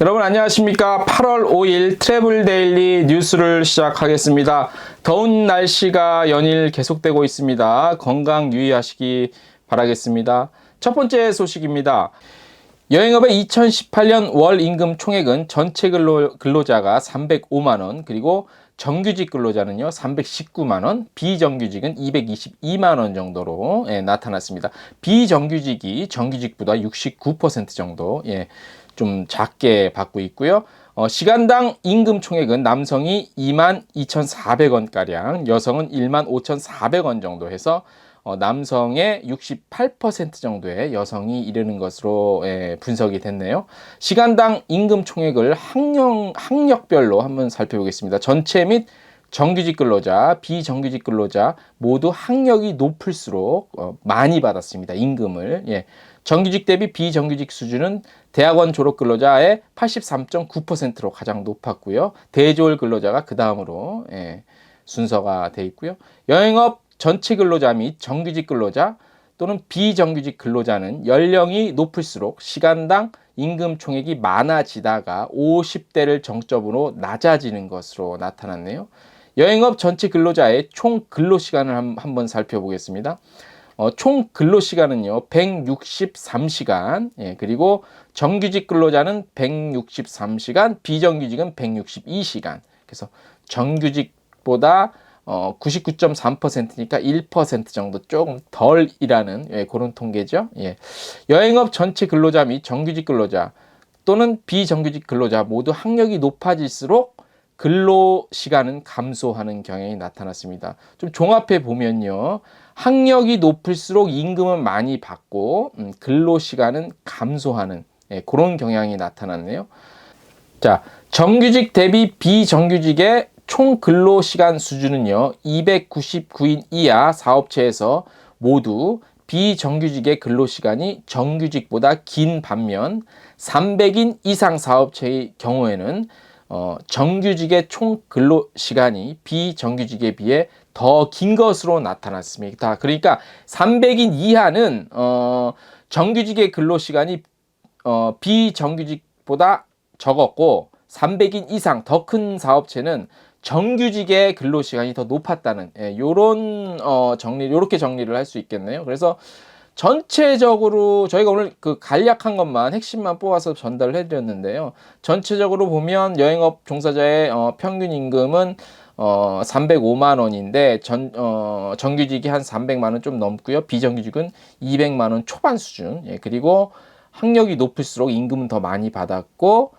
여러분 안녕하십니까. 8월 5일 트래블 데일리 뉴스를 시작하겠습니다. 더운 날씨가 연일 계속되고 있습니다. 건강 유의하시기 바라겠습니다. 첫 번째 소식입니다. 여행업의 2018년 월 임금 총액은 전체 근로자가 305만원, 그리고 정규직 근로자는요 319만원, 비정규직은 222만원 정도로 나타났습니다. 비정규직이 정규직보다 69% 정도 좀 작게 받고 있고요. 시간당 임금 총액은 남성이 22,400원가량, 여성은 15,400원 정도 해서 남성의 68% 정도의 여성이 이르는 것으로 분석이 됐네요. 시간당 임금 총액을 학력별로 한번 살펴보겠습니다. 전체 및 정규직 근로자, 비정규직 근로자 모두 학력이 높을수록 많이 받았습니다. 임금을. 정규직 대비 비정규직 수준은 대학원 졸업 근로자의 83.9%로 가장 높았고요. 대졸 근로자가 그 다음으로 순서가 돼 있고요. 여행업 전체 근로자 및 정규직 근로자 또는 비정규직 근로자는 연령이 높을수록 시간당 임금 총액이 많아지다가 50대를 정점으로 낮아지는 것으로 나타났네요. 여행업 전체 근로자의 총 근로시간을 한번 살펴보겠습니다. 총 근로시간은요 163시간, 그리고 정규직 근로자는 163시간, 비정규직은 162시간. 그래서 정규직보다 99.3%니까 1% 정도 조금 덜 일하는 그런 통계죠. 여행업 전체 근로자 및 정규직 근로자 또는 비정규직 근로자 모두 학력이 높아질수록 근로시간은 감소하는 경향이 나타났습니다. 좀 종합해 보면요, 학력이 높을수록 임금은 많이 받고 근로시간은 감소하는 그런 경향이 나타났네요. 자, 정규직 대비 비정규직의 총 근로시간 수준은요 299인 이하 사업체에서 모두 비정규직의 근로시간이 정규직보다 긴 반면 300인 이상 사업체의 경우에는 정규직의 총 근로시간이 비정규직에 비해 더 긴 것으로 나타났습니다. 그러니까 300인 이하는 정규직의 근로시간이 비정규직보다 적었고, 300인 이상 더 큰 사업체는 정규직의 근로시간이 더 높았다는 요런 이렇게 정리를 할 수 있겠네요. 그래서 전체적으로 저희가 오늘 그 간략한 것만 핵심만 뽑아서 전달을 해드렸는데요. 전체적으로 보면 여행업 종사자의 평균 임금은 305만 원인데 정규직이 한 300만 원 좀 넘고요. 비정규직은 200만 원 초반 수준. 그리고 학력이 높을수록 임금은 더 많이 받았고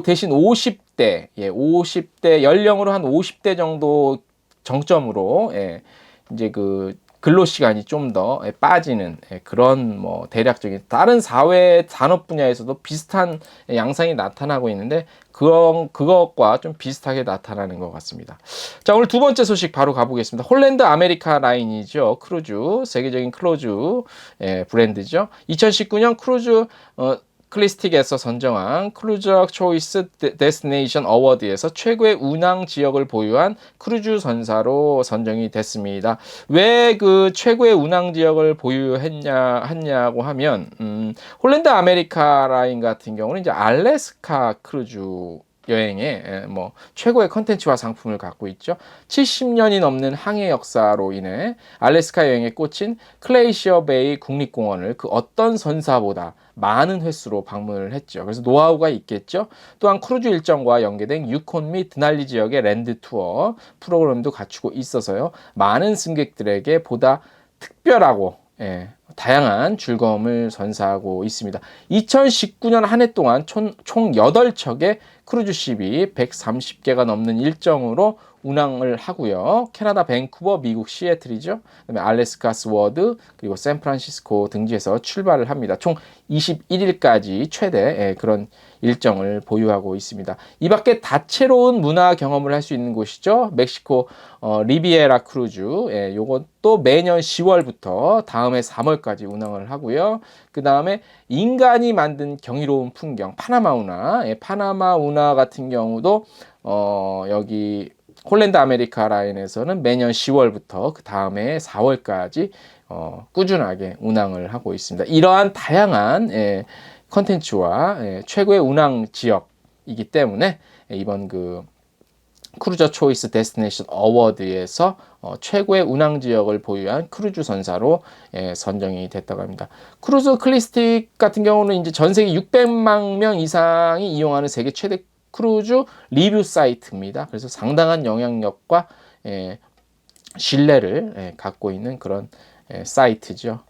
대신 50대 연령으로 한 50대 정도 정점으로 이제 그 근로시간이 좀 더 빠지는 그런 대략적인 다른 사회 산업 분야에서도 비슷한 양상이 나타나고 있는데 그것과 좀 비슷하게 나타나는 것 같습니다. 자, 오늘 두 번째 소식 바로 가보겠습니다. 홀랜드 아메리카 라인이죠. 크루즈, 세계적인 크루즈 브랜드죠. 2019년 크루즈 클리스틱에서 선정한 크루저 초이스 데스티네이션 어워드에서 최고의 운항 지역을 보유한 크루즈 선사로 선정이 됐습니다. 왜 그 최고의 운항 지역을 보유했냐고 하면 홀랜드 아메리카 라인 같은 경우는 이제 알래스카 크루즈 여행에 최고의 컨텐츠와 상품을 갖고 있죠. 70년이 넘는 항해 역사로 인해 알래스카 여행에 꽂힌 클레이시어 베이 국립공원을 그 어떤 선사보다 많은 횟수로 방문을 했죠. 그래서 노하우가 있겠죠. 또한 크루즈 일정과 연계된 유콘 및 드날리 지역의 랜드 투어 프로그램도 갖추고 있어서요, 많은 승객들에게 보다 특별하고 다양한 즐거움을 선사하고 있습니다. 2019년 한 해 동안 총 8척의 크루즈십이 130개가 넘는 일정으로 운항을 하고요. 캐나다 밴쿠버, 미국 시애틀이죠. 그다음에 알래스카 스워드, 그리고 샌프란시스코 등지에서 출발을 합니다. 총 21일까지 최대 그런 일정을 보유하고 있습니다. 이 밖에 다채로운 문화 경험을 할 수 있는 곳이죠. 멕시코 리비에라 크루즈, 요것도 매년 10월부터 다음해 3월까지 운항을 하고요. 그 다음에 인간이 만든 경이로운 풍경, 파나마 운하, 파나마 운하 같은 경우도 여기 홀랜드 아메리카 라인에서는 매년 10월부터 그 다음해 4월까지 꾸준하게 운항을 하고 있습니다. 이러한 다양한 컨텐츠와 최고의 운항 지역이기 때문에 이번 그 크루저 초이스 데스티네이션 어워드에서 최고의 운항 지역을 보유한 크루즈 선사로 선정이 됐다고 합니다. 크루즈 클리스틱 같은 경우는 이제 전 세계 600만 명 이상이 이용하는 세계 최대 크루즈 리뷰 사이트입니다. 그래서 상당한 영향력과 신뢰를 갖고 있는 그런 사이트죠.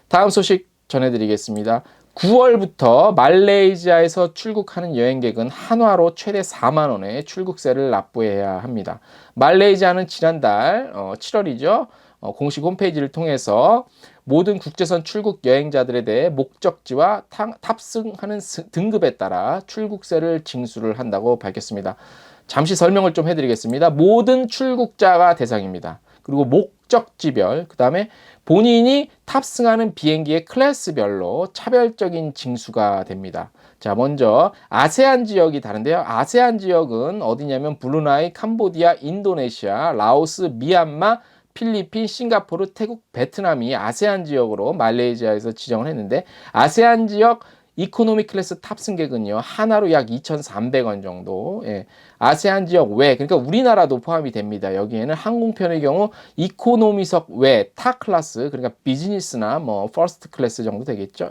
다음 소식 전해드리겠습니다. 9월부터 말레이시아에서 출국하는 여행객은 한화로 최대 4만 원의 출국세를 납부해야 합니다. 말레이시아는 지난달 7월이죠. 공식 홈페이지를 통해서 모든 국제선 출국 여행자들에 대해 목적지와 탑승하는 등급에 따라 출국세를 징수를 한다고 밝혔습니다. 잠시 설명을 좀 해드리겠습니다. 모든 출국자가 대상입니다. 그리고 목적지별, 그 다음에 본인이 탑승하는 비행기의 클래스별로 차별적인 징수가 됩니다. 자, 먼저 아세안 지역이 다른데요. 아세안 지역은 어디냐면 브루나이, 캄보디아, 인도네시아, 라오스, 미얀마, 필리핀, 싱가포르, 태국, 베트남이 아세안 지역으로 말레이시아에서 지정을 했는데, 아세안 지역 이코노미 클래스 탑승객은요, 하나로 약 2,300원 정도. 아세안 지역 외, 그러니까 우리나라도 포함이 됩니다. 여기에는 항공편의 경우 이코노미석 외 타 클래스, 그러니까 비즈니스나 뭐 퍼스트 클래스 정도 되겠죠.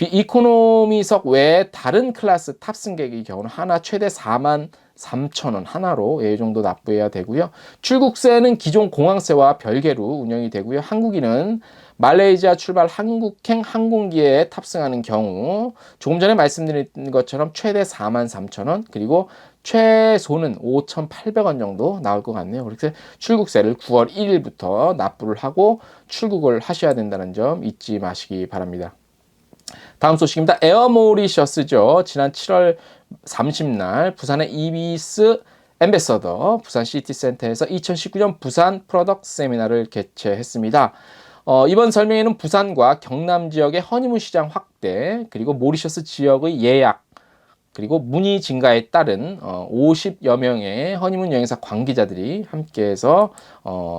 이코노미석 외 다른 클래스 탑승객의 경우는 하나 최대 43,000원 하나로 이 정도 납부해야 되고요. 출국세는 기존 공항세와 별개로 운영이 되고요. 한국인은 말레이시아 출발 한국행 항공기에 탑승하는 경우 조금 전에 말씀드린 것처럼 최대 43,000원, 그리고 최소는 5,800원 정도 나올 것 같네요. 그래서 출국세를 9월 1일부터 납부를 하고 출국을 하셔야 된다는 점 잊지 마시기 바랍니다. 다음 소식입니다. 에어 모리셔스죠. 지난 7월 30날 부산의 이비스 엠베서더 부산 시티센터에서 2019년 부산 프로덕트 세미나를 개최했습니다. 이번 설명회는 부산과 경남 지역의 허니문 시장 확대, 그리고 모리셔스 지역의 예약, 그리고 문의 증가에 따른 50여 명의 허니문 여행사 관계자들이 함께해서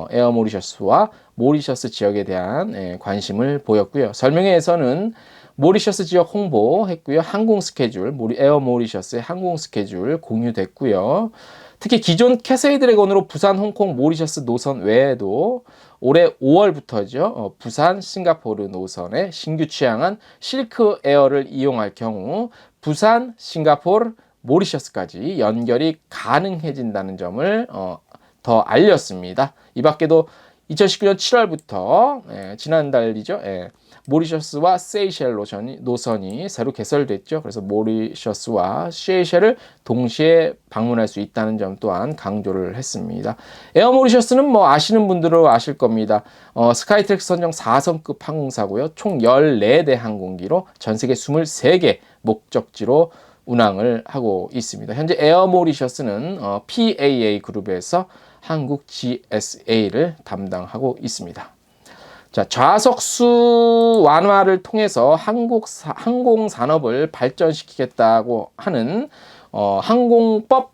에어 모리셔스와 모리셔스 지역에 대한 관심을 보였고요. 설명회에서는 모리셔스 지역 홍보했고요. 항공 스케줄, 에어 모리셔스의 항공 스케줄 공유됐고요. 특히 기존 캐세이 드래곤으로 부산, 홍콩, 모리셔스 노선 외에도 올해 5월부터죠. 부산, 싱가포르 노선에 신규 취항한 실크 에어를 이용할 경우 부산, 싱가포르, 모리셔스까지 연결이 가능해진다는 점을 더 알렸습니다. 이 밖에도 2019년 7월부터 지난달이죠. 모리셔스와 세이셸 노선이 새로 개설됐죠. 그래서 모리셔스와 세이셸을 동시에 방문할 수 있다는 점 또한 강조를 했습니다. 에어 모리셔스는 뭐 아시는 분들은 아실 겁니다. 스카이트랙 선정 4성급 항공사고요. 총 14대 항공기로 전 세계 23개 목적지로 운항을 하고 있습니다. 현재 에어 모리셔스는 PAA 그룹에서 한국 GSA를 담당하고 있습니다. 자, 좌석수 완화를 통해서 항공 산업을 발전시키겠다고 하는 항공법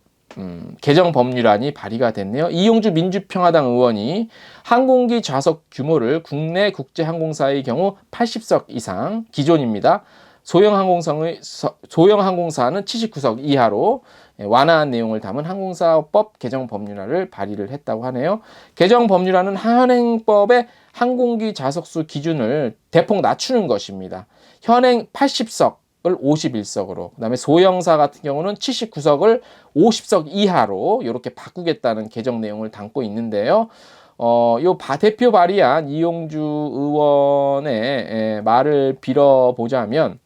개정 법률안이 발의가 됐네요. 이용주 민주평화당 의원이 항공기 좌석 규모를 국내 국제 항공사의 경우 80석 이상 기존입니다. 소형 항공사는 79석 이하로 완화한 내용을 담은 항공사법 개정 법률안을 발의를 했다고 하네요. 개정 법률안은 현행법의 항공기 좌석수 기준을 대폭 낮추는 것입니다. 현행 80석을 51석으로, 그다음에 소형사 같은 경우는 79석을 50석 이하로 이렇게 바꾸겠다는 개정 내용을 담고 있는데요. 대표 발의한 이용주 의원의 말을 빌어보자면,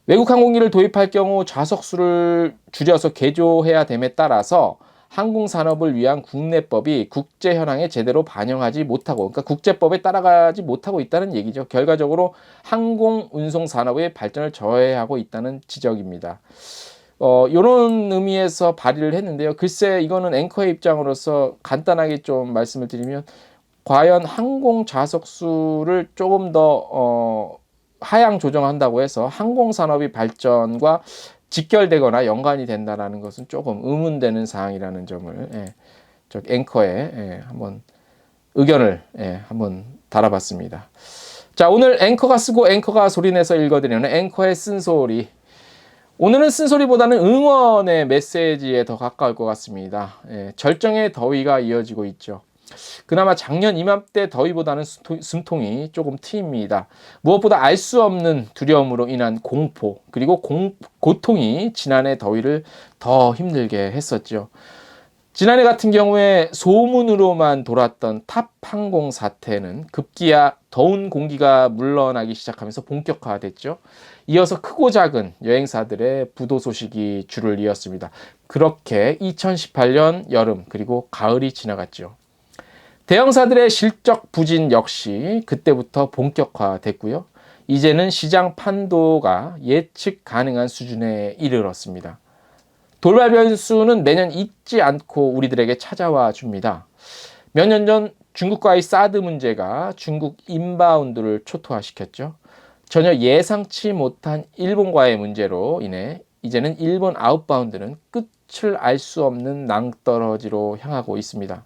외국 항공기를 도입할 경우 좌석수를 줄여서 개조해야 됨에 따라서 항공산업을 위한 국내법이 국제 현황에 제대로 반영하지 못하고, 그러니까 국제법에 따라가지 못하고 있다는 얘기죠. 결과적으로 항공 운송 산업의 발전을 저해하고 있다는 지적입니다. 이런 의미에서 발의를 했는데요. 글쎄, 이거는 앵커의 입장으로서 간단하게 좀 말씀을 드리면, 과연 항공 좌석수를 조금 더 하향 조정한다고 해서 항공산업의 발전과 직결되거나 연관이 된다는 것은 조금 의문되는 사항이라는 점을 저 앵커에 한번 의견을 한번 달아봤습니다. 자, 오늘 앵커가 쓰고 앵커가 소리내서 읽어드리는 앵커의 쓴소리. 오늘은 쓴소리보다는 응원의 메시지에 더 가까울 것 같습니다. 절정의 더위가 이어지고 있죠. 그나마 작년 이맘때 더위보다는 숨통이 조금 트입니다. 무엇보다 알 수 없는 두려움으로 인한 공포, 그리고 고통이 지난해 더위를 더 힘들게 했었죠. 지난해 같은 경우에 소문으로만 돌았던 탑 항공 사태는 급기야 더운 공기가 물러나기 시작하면서 본격화됐죠. 이어서 크고 작은 여행사들의 부도 소식이 줄을 이었습니다. 그렇게 2018년 여름 그리고 가을이 지나갔죠. 대형사들의 실적 부진 역시 그때부터 본격화됐고요. 이제는 시장 판도가 예측 가능한 수준에 이르렀습니다. 돌발 변수는 매년 잊지 않고 우리들에게 찾아와 줍니다. 몇 년 전 중국과의 사드 문제가 중국 인바운드를 초토화시켰죠. 전혀 예상치 못한 일본과의 문제로 인해 이제는 일본 아웃바운드는 끝을 알 수 없는 낭떠러지로 향하고 있습니다.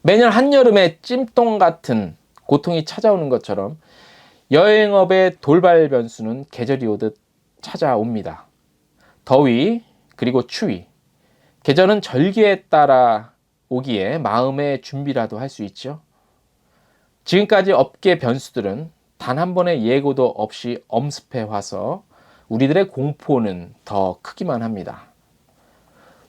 매년 한여름에 찜통 같은 고통이 찾아오는 것처럼 여행업의 돌발 변수는 계절이 오듯 찾아옵니다. 더위, 그리고 추위. 계절은 절기에 따라 오기에 마음의 준비라도 할 수 있죠. 지금까지 업계 변수들은 단 한 번의 예고도 없이 엄습해 와서 우리들의 공포는 더 크기만 합니다.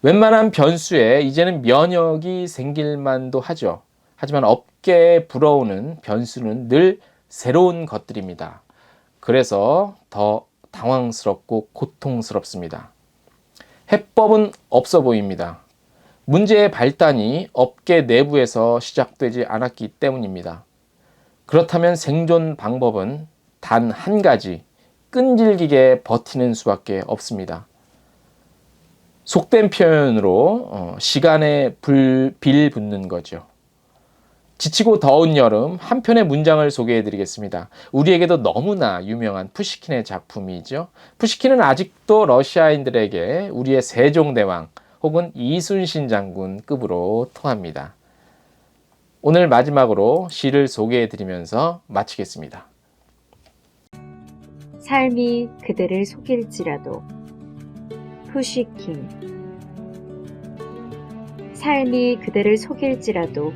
웬만한 변수에 이제는 면역이 생길 만도 하죠. 하지만 업계에 불어오는 변수는 늘 새로운 것들입니다. 그래서 더 당황스럽고 고통스럽습니다. 해법은 없어 보입니다. 문제의 발단이 업계 내부에서 시작되지 않았기 때문입니다. 그렇다면 생존 방법은 단 한 가지, 끈질기게 버티는 수밖에 없습니다. 속된 표현으로 시간에 빌 붙는 거죠. 지치고 더운 여름 한 편의 문장을 소개해 드리겠습니다. 우리에게도 너무나 유명한 푸시킨의 작품이죠. 푸시킨은 아직도 러시아인들에게 우리의 세종대왕 혹은 이순신 장군급으로 통합니다. 오늘 마지막으로 시를 소개해 드리면서 마치겠습니다. 삶이 그대를 속일지라도. 푸시킨. 삶이 그대를 속일지라도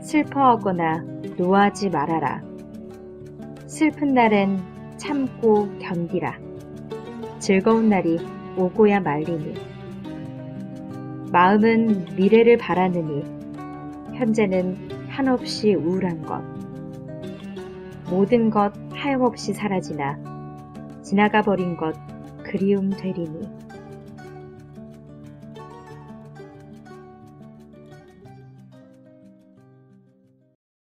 슬퍼하거나 노하지 말아라. 슬픈 날엔 참고 견디라. 즐거운 날이 오고야 말리니. 마음은 미래를 바라느니 현재는 한없이 우울한 것. 모든 것 하염없이 사라지나 지나가 버린 것 그리움 되리니.